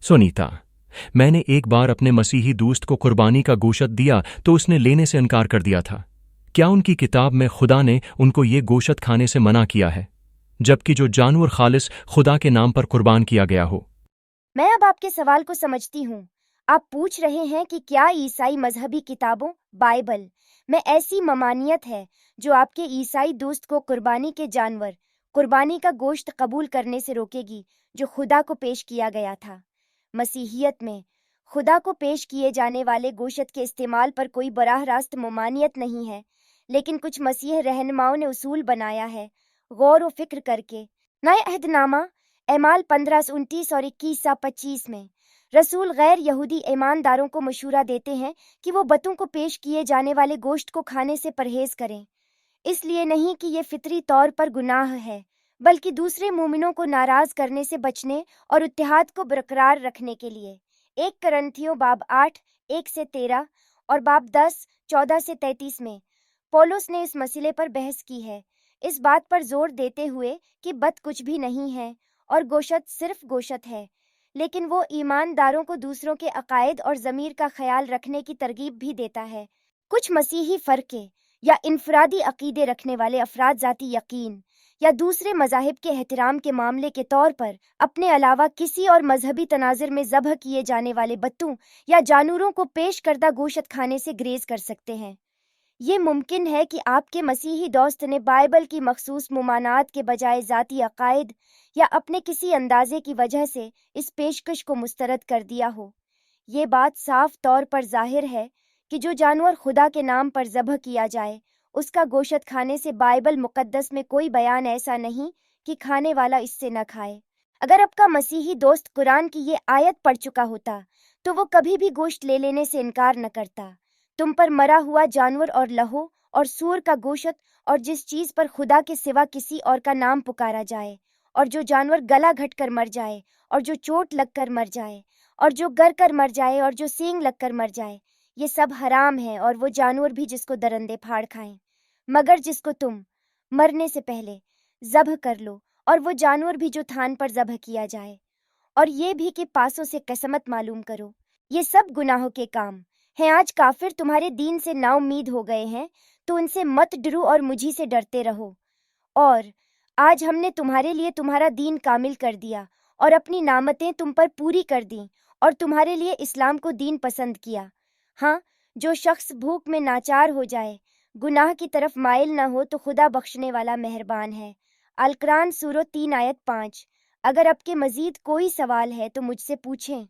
सुनीता, मैंने एक बार अपने मसीही दोस्त को कुर्बानी का गोश्त दिया तो उसने लेने से इनकार कर दिया था। क्या उनकी किताब में खुदा ने उनको ये गोश्त खाने से मना किया है, जबकि जो जानवर खालिस खुदा के नाम पर कुर्बान किया गया हो? मैं अब आपके सवाल को समझती हूँ। आप पूछ रहे हैं कि क्या ईसाई मजहबी किताबों बाइबल में ऐसी ममानियत है जो आपके ईसाई दोस्त को कुर्बानी के जानवर, कुर्बानी का गोश्त कबूल करने से रोकेगी जो खुदा को पेश किया गया था। मसीहियत में खुदा को पेश किए जाने वाले गोश्त के इस्तेमाल पर कोई बराह रास्त ममानियत नहीं है, लेकिन कुछ मसीह रहनुमाओं ने उसूल बनाया है गौर व फिक्र करके। नए अहदनामा एमाल 15:29 और 21-25 में रसूल गैर यहूदी ईमानदारों को मशूरा देते हैं कि वो बतों को पेश किए जाने वाले गोश्त को खाने से परहेज करें, इसलिए नहीं कि ये फितरी तौर पर गुनाह है, बल्कि दूसरे मोमिनों को नाराज करने से बचने और इत्तेहाद को बरकरार रखने के लिए। 1 करंथियों बाब 8:1-13 और बाब 10:14-33 में पौलुस ने इस मसले पर बहस की है, इस बात पर जोर देते हुए कि बत कुछ भी नहीं है और गोशत सिर्फ गोशत है, लेकिन वो ईमानदारों को दूसरों के अकायद और ज़मीर का ख्याल रखने की तरगीब भी देता है। कुछ मसीही फ़र्क़े या इनफरादी अकीदे रखने वाले अफराद ज़ाती यकीन या दूसरे मज़ाहिब के एहतराम के मामले के तौर पर अपने अलावा किसी और मजहबी तनाज़ुर में ज़ब्ह किए जाने वाले बत्तों या जानवरों को पेश करदा गोशत खाने से ग्रेज़ कर सकते हैं। ये मुमकिन है कि आपके मसीही दोस्त ने बाइबल की मखसूस मुमानात के बजाय ज़ाती अकायद या अपने किसी अंदाजे की वजह से इस पेशकश को मुस्तरद कर दिया हो। ये बात साफ तौर पर जाहिर है कि जो जानवर खुदा के नाम पर ज़ब्ह किया जाए उसका गोशत खाने से बाइबल मुक़द्दस में कोई बयान ऐसा नहीं कि खाने वाला इससे न खाए। अगर आपका मसीही दोस्त कुरान की ये आयत पढ़ चुका होता तो वो कभी भी गोश्त ले लेने से इनकार न करता। तुम पर मरा हुआ जानवर और लहू और सूर का गोशत और जिस चीज़ पर खुदा के सिवा किसी और का नाम पुकारा जाए और जो जानवर गला घट कर मर जाए और जो चोट लग कर मर जाए और जो गर कर मर जाए और जो सींग लग कर मर जाए, ये सब हराम है, और वो जानवर भी जिसको दरंदे फाड़ खाएं, मगर जिसको तुम मरने से पहले ज़ब्ह कर लो, और वो जानवर भी जो थान पर ज़ब्ह किया जाए, और ये भी कि पासों से कसमत मालूम करो। ये सब गुनाहों के काम हैं। आज काफिर तुम्हारे दीन से नाउम्मीद हो गए हैं, तो उनसे मत डरो और मुझी से डरते रहो। और आज हमने तुम्हारे लिए तुम्हारा दीन कामिल कर दिया और अपनी नामतें तुम पर पूरी कर दी और तुम्हारे लिए इस्लाम को दीन पसंद किया। हाँ, जो शख्स भूख में नाचार हो जाए, गुनाह की तरफ माइल न हो, तो खुदा बख्शने वाला मेहरबान है। अल कुरान सूरह 3 आयत 5। अगर आपके मजीद कोई सवाल है तो मुझसे पूछें।